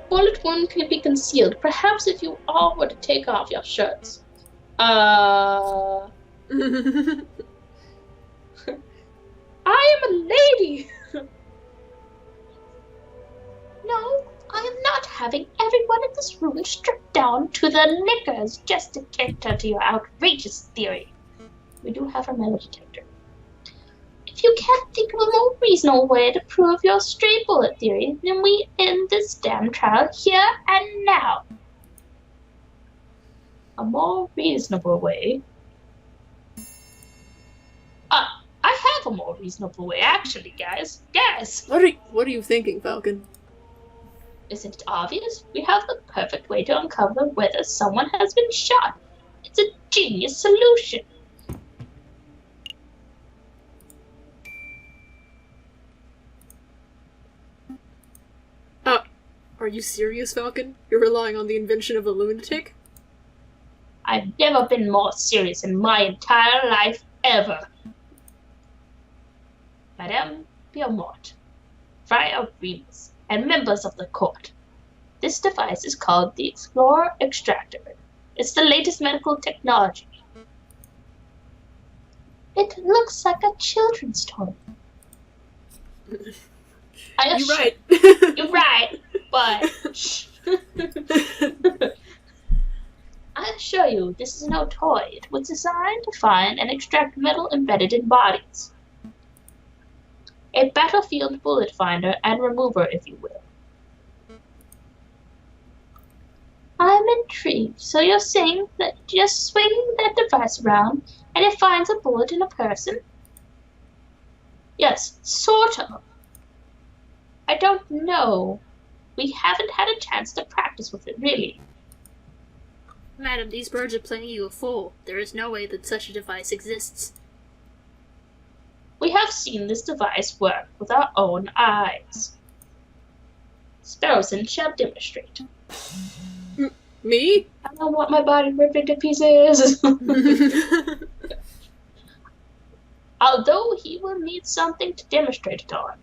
bullet wound can be concealed. Perhaps if you all were to take off your shirts. I am a lady! No, I am not having everyone in this room stripped down to the knickers just to cater to your outrageous theory. We do have a metal detector. If you can't think of a more reasonable way to prove your stray bullet theory, then we end this damn trial here and now. A more reasonable way? I have a more reasonable way, actually, guys. Guys! What are you thinking, Falcon? Isn't it obvious? We have the perfect way to uncover whether someone has been shot. It's a genius solution. Are you serious, Falcon? You're relying on the invention of a lunatic? I've never been more serious in my entire life, ever. Madame Beaumont, Friar Remus, and members of the court. This device is called the Explorer Extractor. It's the latest medical technology. It looks like a children's toy. You're right. You're right, but I assure you, this is no toy. It was designed to find and extract metal embedded in bodies. A battlefield bullet finder and remover, if you will. I'm intrigued. So you're saying that just swinging that device around and it finds a bullet in a person? Yes, sort of. I don't know. We haven't had a chance to practice with it, really. Madam, these birds are playing you a fool. There is no way that such a device exists. We have seen this device work with our own eyes. Sparrowson shall demonstrate. Me? I don't want my body ripped into pieces. Although he will need something to demonstrate it on.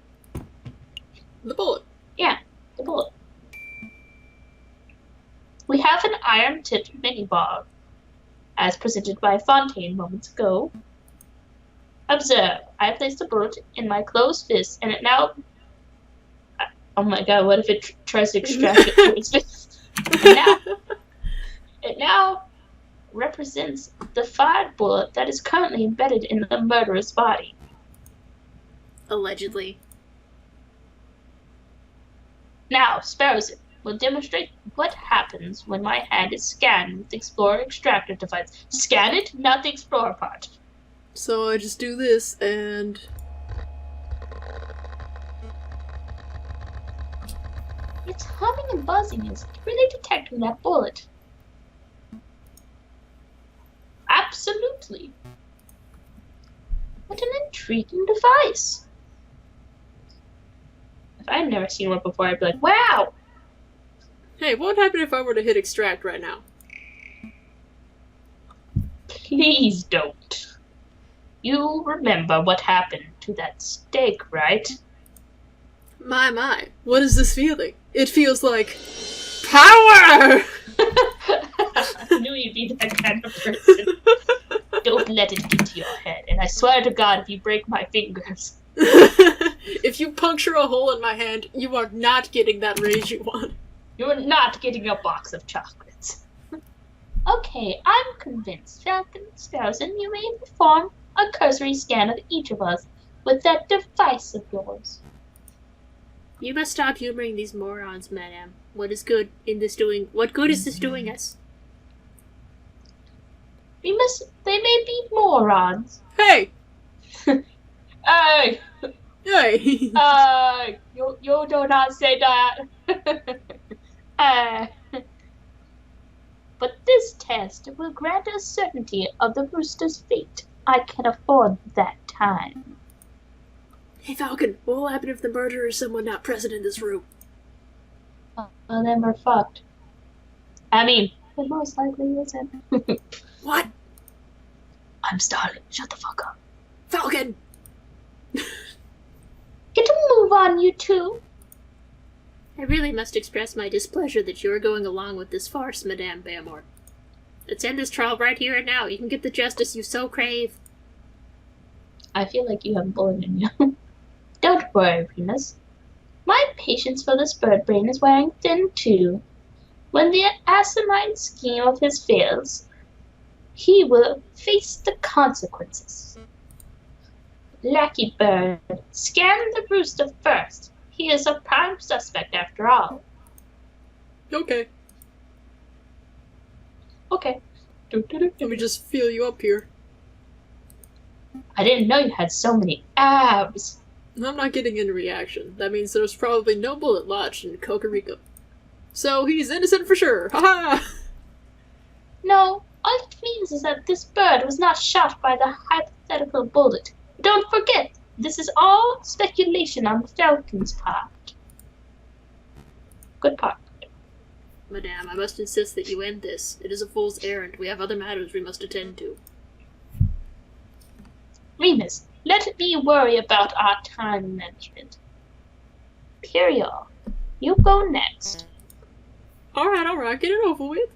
The bullet. Yeah, the bullet. We have an iron-tipped mini-bar, as presented by Fontaine moments ago. Observe, I placed the bullet in my closed fist, and it now... Oh my god, what if it tries to extract it through its fist? It now represents the fired bullet that is currently embedded in the murderer's body. Allegedly. Now, Sparrowson will demonstrate what happens when my hand is scanned with the Explorer Extractor device. Scan it, not the Explorer part. So I just do this, and... It's humming and buzzing. Is it really detecting that bullet? Absolutely. What an intriguing device. If I'd never seen one before, I'd be like, wow! Hey, what would happen if I were to hit extract right now? Please don't. You remember what happened to that steak, right? My, what is this feeling? It feels like... POWER! I knew you'd be that kind of person. Don't let it get to your head, and I swear to God, if you break my fingers... If you puncture a hole in my hand, you are not getting that raise you want. You are not getting a box of chocolates. Okay, I'm convinced. Falcon, Sparrowson, you may perform a cursory scan of each of us with that device of yours. You must stop humoring these morons, madam. What good is this doing us? They may be morons. Hey! Hey! Hey! You do not say that. But this test will grant us certainty of the rooster's fate. I can afford that time. Hey Falcon, what will happen if the murderer is someone not present in this room? Well, then we're fucked. I mean, it most likely isn't. What? I'm Starling. Shut the fuck up. Falcon! Get a move on, you two. I really must express my displeasure that you are going along with this farce, Madame Beamor. Let's end this trial right here and now. You can get the justice you so crave. I feel like you have a bullet in you. Don't worry, Remus. My patience for this bird brain is wearing thin too. When the asinine scheme of his fails, he will face the consequences. Lackey bird, scan the rooster first. He is a prime suspect after all. Okay. Okay. Let me just feel you up here. I didn't know you had so many abs. I'm not getting any reaction. That means there's probably no bullet lodged in Cocorico. So he's innocent for sure. Haha! No, all it means is that this bird was not shot by the hypothetical bullet. Don't forget, this is all speculation on the Falcon's part. Good part. Madame, I must insist that you end this. It is a fool's errand. We have other matters we must attend to. Remus, let me worry about our time management. Imperial, you go next. Alright, get it over with.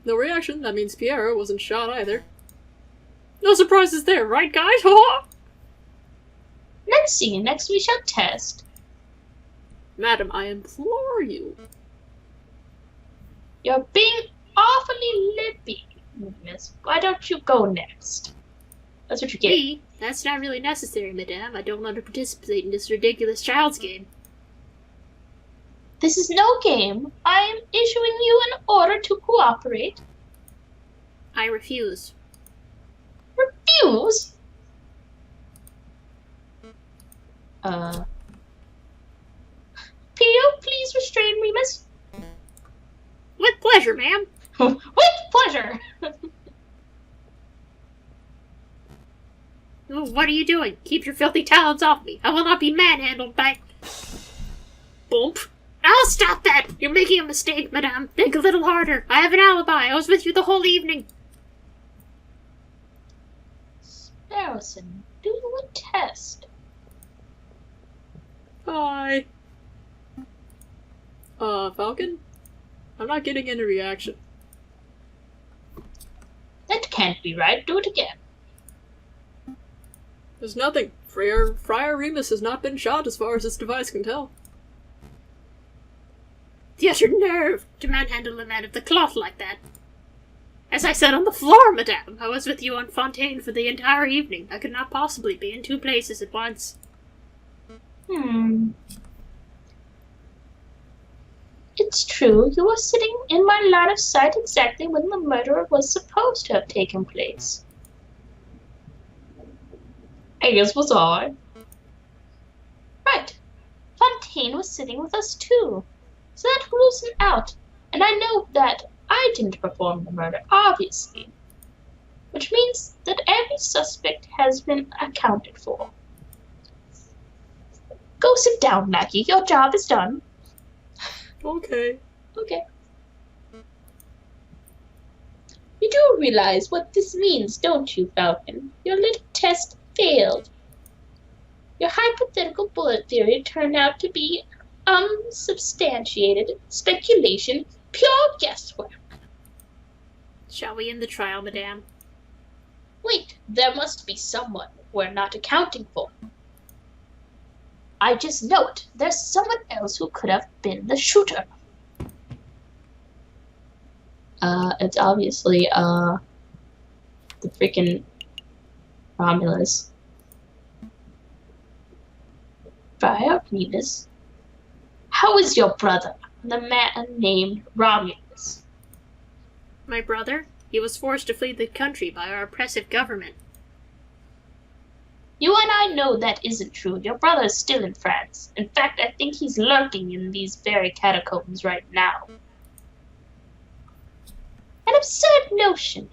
No reaction, that means Piero wasn't shot either. No surprises there, right guys? Let's see, next we shall test. Madam, I implore you. You're being awfully lippy, Remus. Why don't you go next? That's what you get. Me? That's not really necessary, Madame. I don't want to participate in this ridiculous child's game. This is no game. I am issuing you an order to cooperate. I refuse. Refuse? Pio, please restrain Remus. With pleasure, ma'am. With pleasure. Oh, what are you doing? Keep your filthy talons off me. I will not be manhandled by... Bump. I'll stop that! You're making a mistake, madame. Think a little harder. I have an alibi. I was with you the whole evening. Sparrowson, do a test. Hi. Falcon? I'm not getting any reaction. That can't be right. Do it again. There's nothing. Friar Remus has not been shot as far as this device can tell. The utter nerve to manhandle a man of the cloth like that. As I said on the floor, madame, I was with you on Fontaine for the entire evening. I could not possibly be in two places at once. It's true, you were sitting in my line of sight exactly when the murder was supposed to have taken place. I guess was I. Right. Fontaine was sitting with us too. So that rules him out. And I know that I didn't perform the murder, obviously. Which means that every suspect has been accounted for. Go sit down, lackey. Your job is done. Okay. Okay. You do realize what this means, don't you, Falcon? Your little test failed. Your hypothetical bullet theory turned out to be unsubstantiated speculation, pure guesswork. Shall we end the trial, madame? Wait, there must be someone we're not accounting for. I just know it. There's someone else who could have been the shooter. It's obviously, the freaking Romulus. Friar Remus. How is your brother, the man named Romulus? My brother? He was forced to flee the country by our oppressive government. You and I know that isn't true. Your brother is still in France. In fact, I think he's lurking in these very catacombs right now. An absurd notion.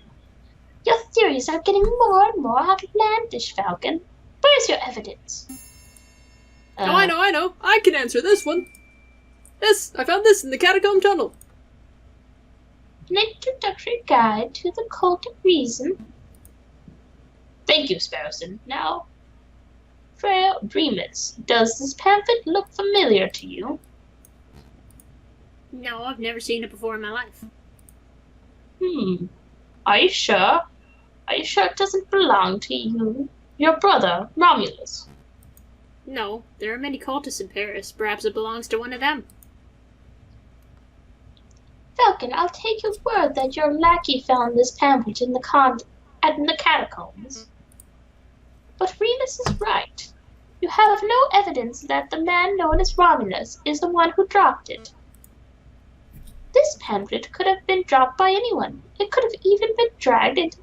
Your theories are getting more and more outlandish, Falcon. Where's your evidence? Oh, I know. I can answer this one. I found this in the catacomb tunnel. An introductory guide to the cult of reason. Thank you, Sparrowson. Now, Friar Remus, does this pamphlet look familiar to you? No, I've never seen it before in my life. Are you sure? Are you sure it doesn't belong to you? Your brother, Romulus? No, there are many cultists in Paris. Perhaps it belongs to one of them. Falcon, I'll take your word that your lackey found this pamphlet in the catacombs. But Remus is right. You have no evidence that the man known as Romulus is the one who dropped it. This pamphlet could have been dropped by anyone. It could have even been dragged into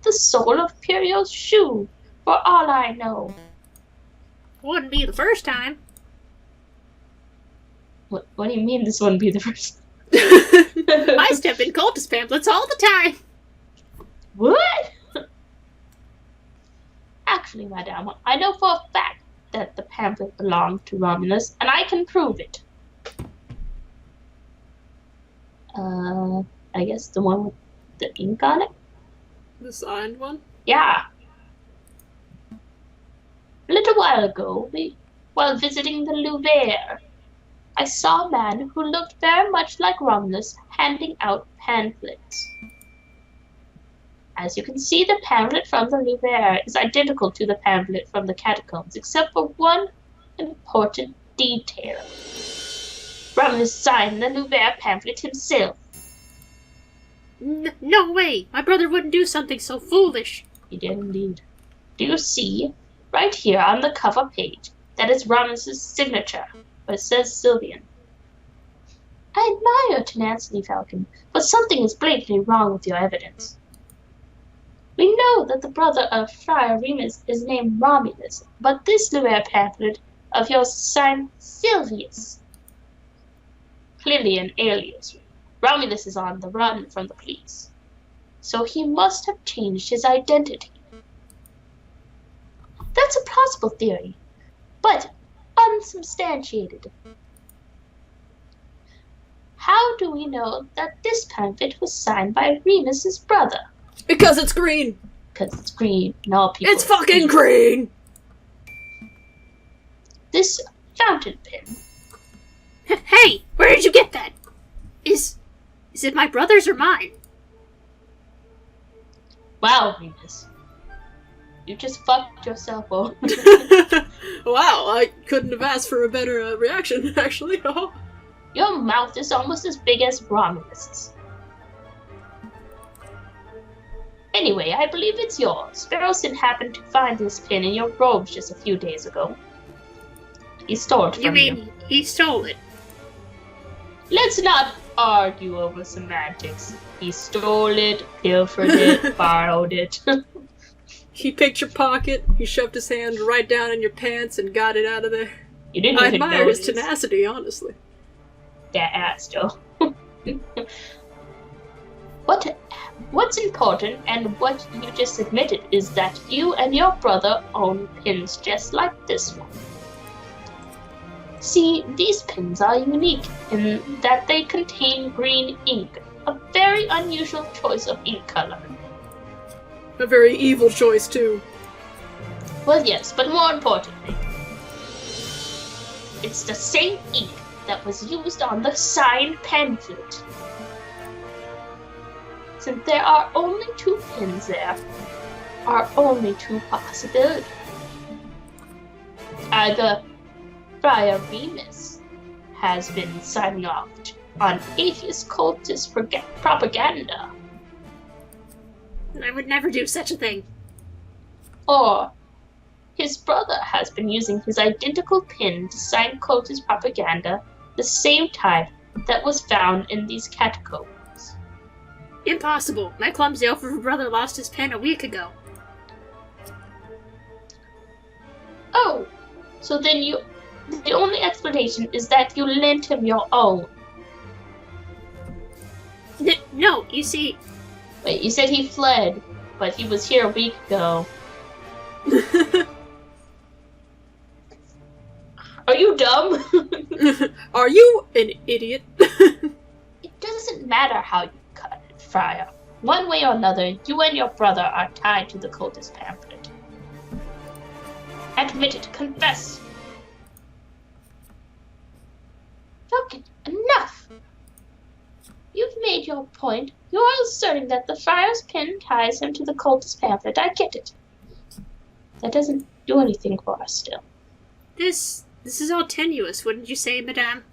the sole of Pyrrho's shoe, for all I know. Wouldn't be the first time. What do you mean this wouldn't be the first? I step in cultist pamphlets all the time. What? Actually, madame, I know for a fact that the pamphlet belonged to Romulus, and I can prove it. I guess the one with the ink on it? The signed one? Yeah. A little while ago, while visiting the Louvre, I saw a man who looked very much like Romulus handing out pamphlets. As you can see, the pamphlet from the Louvre is identical to the pamphlet from the catacombs, except for one important detail. Romulus signed the Louvre pamphlet himself. No way! My brother wouldn't do something so foolish. He did indeed. Do you see, right here on the cover page, that is Romulus's signature, but it says Sylvian. I admire your tenacity, Falcon, but something is blatantly wrong with your evidence. We know that the brother of Friar Remus is named Romulus, but this Louvre pamphlet of yours is signed Silvius. Clearly an alias. Romulus is on the run from the police, so he must have changed his identity. That's a plausible theory, but unsubstantiated. How do we know that this pamphlet was signed by Remus's brother? Because it's green! Because it's green, and all people... It's fucking green! This fountain pen. Hey! Where did you get that? Is it my brother's or mine? Wow, Remus. You just fucked yourself over. Wow, I couldn't have asked for a better reaction, actually. Your mouth is almost as big as Romulus's. Anyway, I believe it's yours. Sparrowson happened to find this pin in your robes just a few days ago. He stole it from you. You mean he stole it? Let's not argue over semantics. He stole it, pilfered it, borrowed it. He picked your pocket, he shoved his hand right down in your pants and got it out of there. You didn't I even admire his notice. tenacity, honestly. That ass, though. What's important, and what you just admitted, is that you and your brother own pins just like this one. See, these pins are unique in that they contain green ink, a very unusual choice of ink color. A very evil choice, too. Well, yes, but more importantly, it's the same ink that was used on the signed pamphlet. Since there are only two pins there, are only two possibilities. Either Friar Remus has been signing off on atheist cultist propaganda, I would never do such a thing. or his brother has been using his identical pin to sign cultist propaganda, the same type that was found in these catacombs. Impossible. My clumsy elf brother lost his pen a week ago. Oh, so then the only explanation is that you lent him your own. No, you see... Wait, you said he fled, but he was here a week ago. Are you dumb? Are you an idiot? It doesn't matter how you cut it, Friar. One way or another, you and your brother are tied to the cultist pamphlet. Admit it. Confess. Falcon, enough! You've made your point. You're asserting that the friar's pin ties him to the cultist pamphlet. I get it. That doesn't do anything for us still. This is all tenuous, wouldn't you say, madame?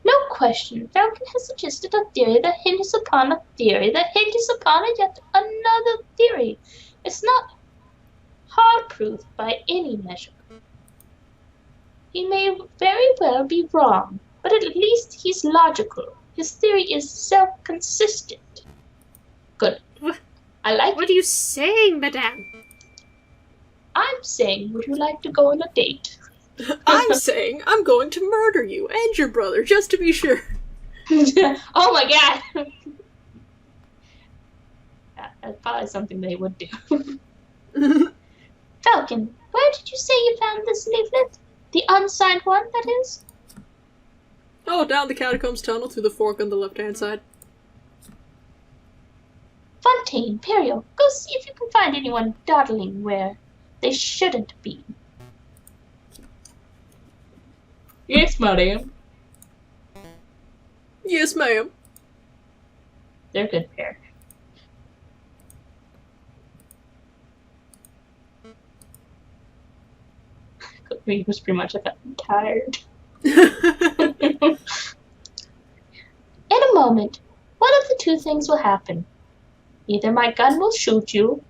No question. Falcon has suggested a theory that hinges upon a theory that hinges upon yet another theory. It's not hard proof by any measure. He may very well be wrong, but at least he's logical. His theory is self-consistent. Good. I like it. What are you saying, madame? I'm saying, would you like to go on a date? I'm saying I'm going to murder you and your brother, just to be sure. Oh my god! That's probably something they would do. Falcon, where did you say you found this leaflet? The unsigned one, that is? Oh, down the catacombs tunnel through the fork on the left-hand side. Fontaine, Imperial, go see if you can find anyone dawdling where they shouldn't be. Yes, madam. Yes, ma'am. They're a good pair. He was pretty much like, I'm tired. In a moment, one of the two things will happen. Either my gun will shoot you,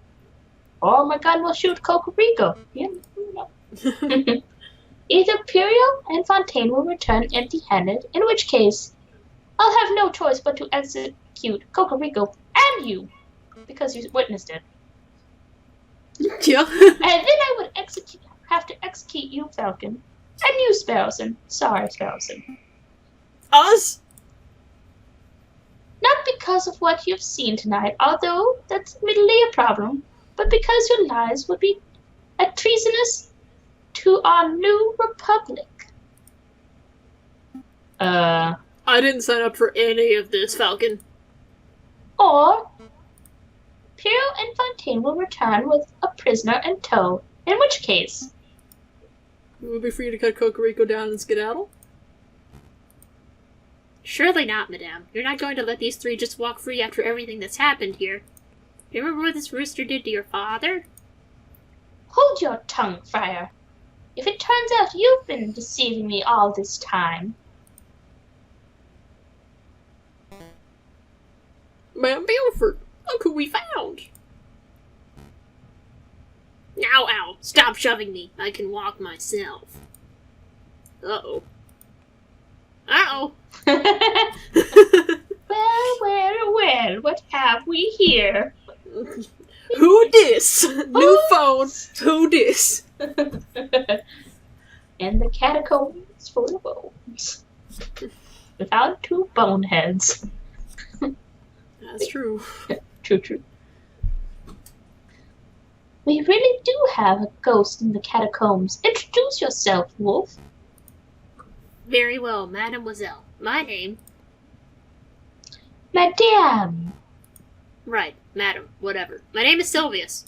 or my gun will shoot Cocorico. You know. Either Imperial and Fontaine will return empty-handed, in which case, I'll have no choice but to execute Cocorico and you, because you witnessed it. Yeah. And then I would have to execute you, Falcon, and you, Sparrowson. Sorry, Sparrowson. Us? Not because of what you've seen tonight, although that's admittedly a problem, but because your lies would be treasonous to our new republic. I didn't sign up for any of this, Falcon. Or Imperial and Fontaine will return with a prisoner in tow, in which case... It would be free to cut Cocorico down and skedaddle? Surely not, madame. You're not going to let these three just walk free after everything that's happened here. Do you remember what this rooster did to your father? Hold your tongue, Friar. If it turns out you've been deceiving me all this time... Ma'am Belford, look who we found! Ow, ow! Stop shoving me! I can walk myself. Uh-oh. Uh-oh! Well, what have we here? Who dis? New phone, who dis? And the catacombs full of bones. We found two boneheads. That's true. True. We really do have a ghost in the catacombs. Introduce yourself, Wolf. Very well, mademoiselle. My name... Madame. Right, madam, whatever. My name is Sylvius.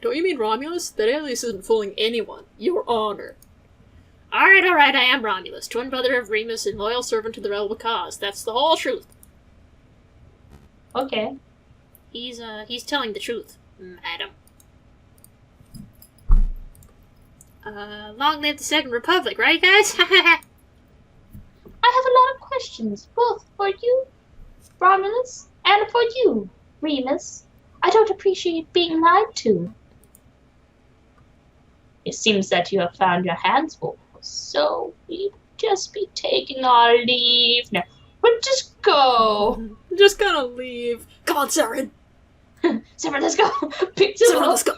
Don't you mean Romulus? That alias isn't fooling anyone. Your honor. Alright, I am Romulus, twin brother of Remus and loyal servant to the rebel cause. That's the whole truth. Okay. He's telling the truth, madam. Long live the Second Republic, right, guys? I have a lot of questions, both for you, Romulus, and for you, Remus. I don't appreciate being lied to. It seems that you have found your hands full, so we'd just be taking our leave now. But just go. Just gonna leave. Come on, Saren. Saren, let's go. Saren, let's go.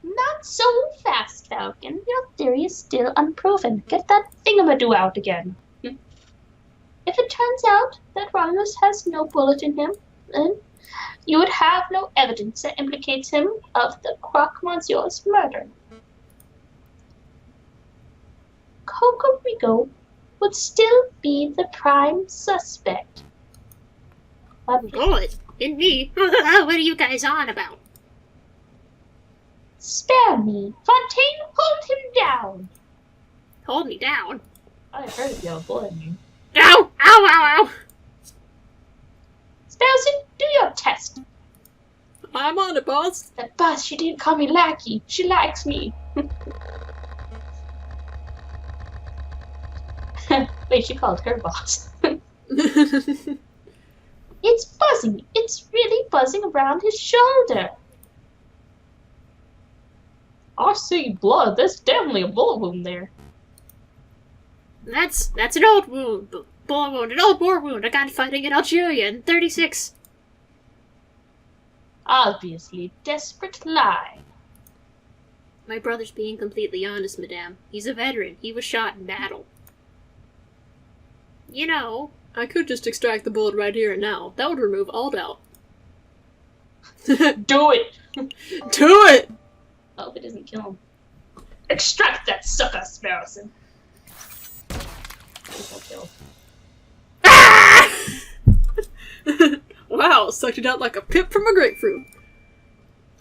Not so fast, Falcon. Your theory is still unproven. Get that thingamadoo out again. If it turns out that Romulus has no bullet in him, then you would have no evidence that implicates him of the Croque Monsieur's murder. Cocorico would still be the prime suspect. Bullet? In me? What are you guys on about? Spare me. Fontaine, hold him down. Hold me down. I heard you bullying me. Ow! Ow! Ow! Ow! Spelson, do your test. I'm on it, boss. That boss, she didn't call me lackey. She likes me. Wait, she called her boss. It's buzzing. It's really buzzing around his shoulder. I see blood. There's definitely a bullet wound there. That's an old wound. Bullet wound. An old war wound. I got fighting in Algeria in 36. Obviously, desperate lie. My brother's being completely honest, madame. He's a veteran. He was shot in battle. You know. I could just extract the bullet right here and now. That would remove all doubt. Do it! Do it! I hope it doesn't kill him. Extract that sucker, Sparrowson. Kill. Ah! Wow, sucked it out like a pip from a grapefruit.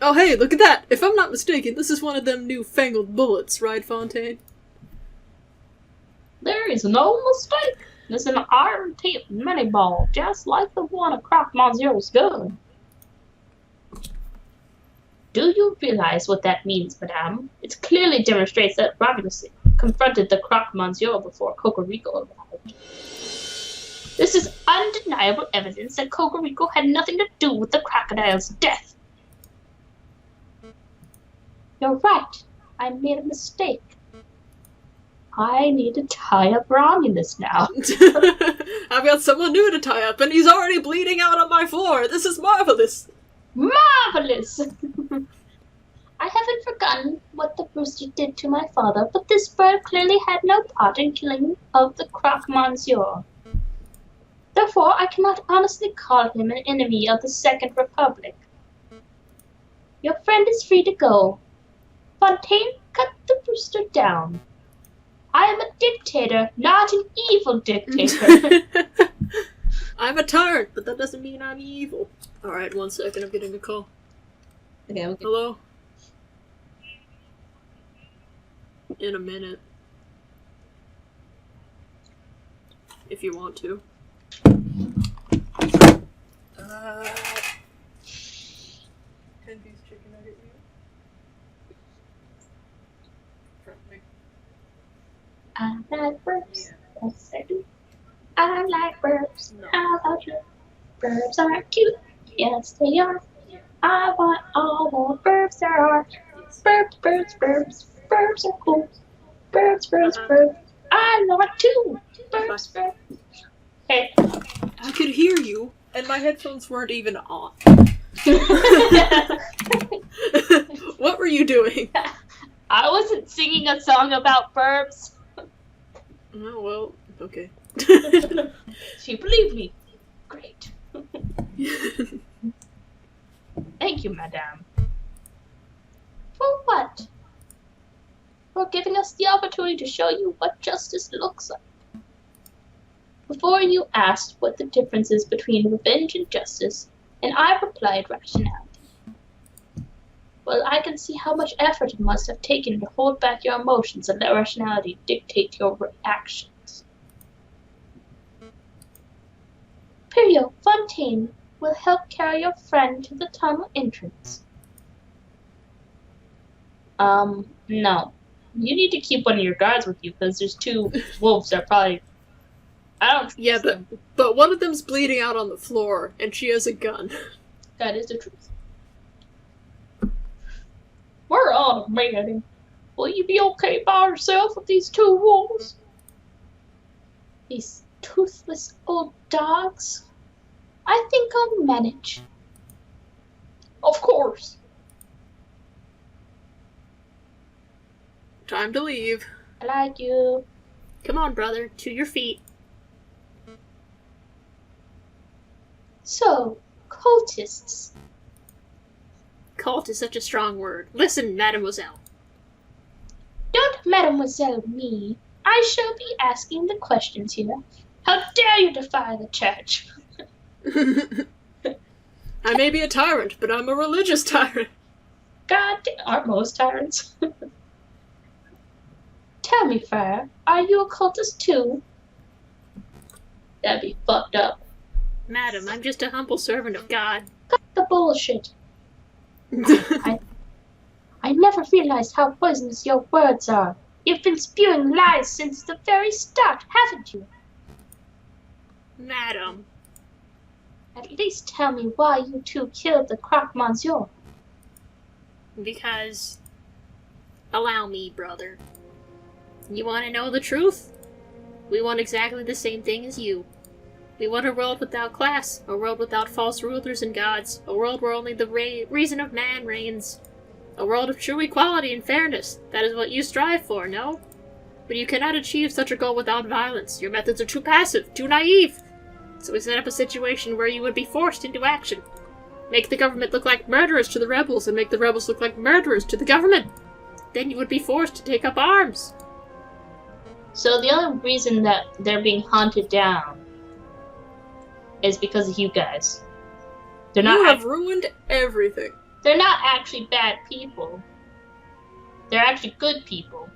Oh hey, look at that! If I'm not mistaken, this is one of them new-fangled bullets, right, Fontaine? There is no mistake. It's an iron-tipped mini-ball, just like the one of Croc Monsieur's gun. Do you realize what that means, madame? It clearly demonstrates that Romulus confronted the Croc Monsieur before Cocorico arrived. This is undeniable evidence that Cocorico had nothing to do with the crocodile's death. You're right. I made a mistake. I need to tie up Romulus now. I've got someone new to tie up, and he's already bleeding out on my floor. This is marvelous. Marvelous! I haven't forgotten what the rooster did to my father, but this bird clearly had no part in killing of the Croc Monsieur. Therefore, I cannot honestly call him an enemy of the Second Republic. Your friend is free to go. Fontaine, cut the rooster down. I am a dictator, not an evil dictator. I'm a tyrant, but that doesn't mean I'm evil. Alright, 1 second, I'm getting a call. Okay. Hello? In a minute. If you want to. Henry's chicken nugget you? I like birds. Yes, I do. I like birds. No. How about you? Birds are cute. Yes, they are. I want all the birds there are. Birds, birds, birds. Birds are cool. Birds, birds, birds. I love it too. Birds, birds. Hey. I could hear you, and my headphones weren't even on. What were you doing? I wasn't singing a song about birds. Oh, well, okay. She believed me. Great. Thank you, madame. For what? For giving us the opportunity to show you what justice looks like. Before you asked what the difference is between revenge and justice, and I replied rationality. Well, I can see how much effort it must have taken to hold back your emotions and let rationality dictate your actions. Perio, Fontaine will help carry your friend to the tunnel entrance. No. You need to keep one of your guards with you, because there's 2 wolves that probably... I don't... Yeah, but one of them's bleeding out on the floor, and she has a gun. That is the truth. We're on a meeting. Will you be okay by yourself with these 2 wolves? These toothless old dogs? I think I'll manage. Of course. Time to leave. I like you. Come on, brother. To your feet. So, cultists. Cult is such a strong word. Listen, mademoiselle. Don't mademoiselle me. I shall be asking the questions here. How dare you defy the church? I may be a tyrant, but I'm a religious tyrant. God, aren't most tyrants? Tell me, Friar, are you a cultist too? That'd be fucked up. Madam, I'm just a humble servant of God. Cut the bullshit. I never realized how poisonous your words are. You've been spewing lies since the very start, haven't you? Madam. At least tell me why you two killed the croque monsieur. Because... Allow me, brother. You want to know the truth? We want exactly the same thing as you. We want a world without class, a world without false rulers and gods, a world where only the reason of man reigns. A world of true equality and fairness. That is what you strive for, no? But you cannot achieve such a goal without violence. Your methods are too passive, too naive. So we set up a situation where you would be forced into action. Make the government look like murderers to the rebels, and make the rebels look like murderers to the government. Then you would be forced to take up arms. So the only reason that they're being hunted down is because of you guys. They're not. You have ruined everything. They're not actually bad people. They're actually good people.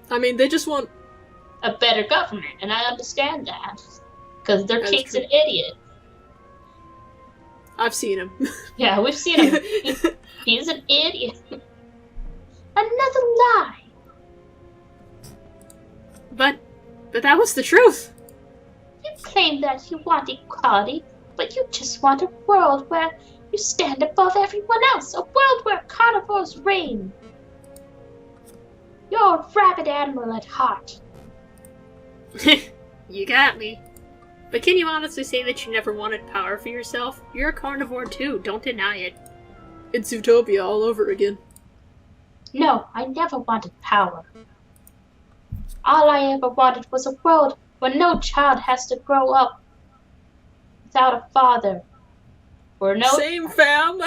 I mean, they just want a better government, and I understand that. Because their That's king's true. an idiot. I've seen him. Yeah, we've seen him. He's an idiot. Another lie. But that was the truth. You claim that you want equality, but you just want a world where you stand above everyone else. A world where carnivores reign. You're a rabid animal at heart. You got me. But can you honestly say that you never wanted power for yourself? You're a carnivore too, don't deny it. It's Zootopia all over again. No, I never wanted power. All I ever wanted was a world where no child has to grow up without a father. Or no... Same, fam!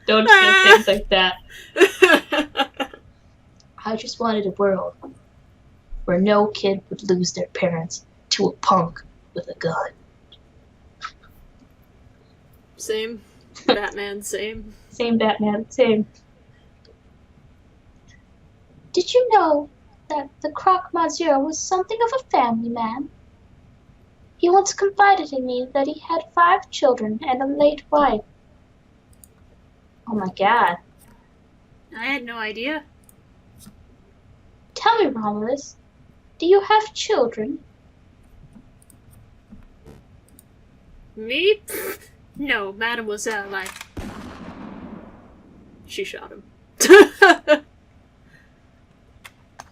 Don't say things like that. I just wanted a world where no kid would lose their parents to a punk with a gun. Same. Batman, same. Same Batman, same. Did you know that the croque monsieur was something of a family man? He once confided in me that he had 5 children and a late wife. Oh my god. I had no idea. Tell me, Romulus, do you have children? Me? No, mademoiselle, She shot him.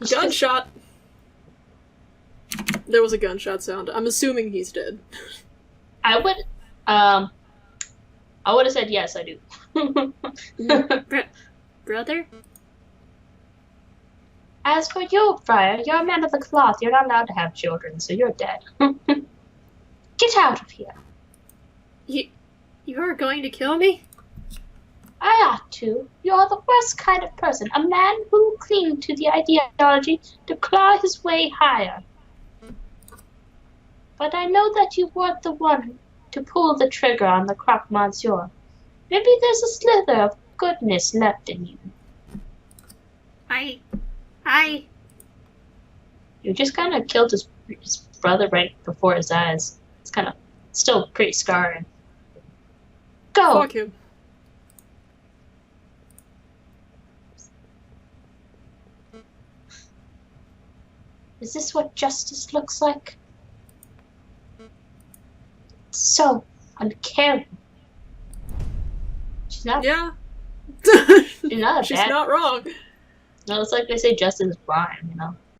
Gunshot! There was a gunshot sound. I'm assuming he's dead. I would have said yes, I do. Brother? As for you, Friar, you're a man of the cloth. You're not allowed to have children, so you're dead. Get out of here. You are going to kill me? I ought to. You're the worst kind of person. A man who will cling to the ideology to claw his way higher. But I know that you weren't the one to pull the trigger on the croque monsieur. Maybe there's a slither of goodness left in you. You just kind of killed his brother right before his eyes. It's kind of still pretty scarring. Go! Fuck him. Is this what justice looks like? So uncaring. She's not. Yeah. She's not a She's bad. not wrong. No, it's like they say justice is blind, you know.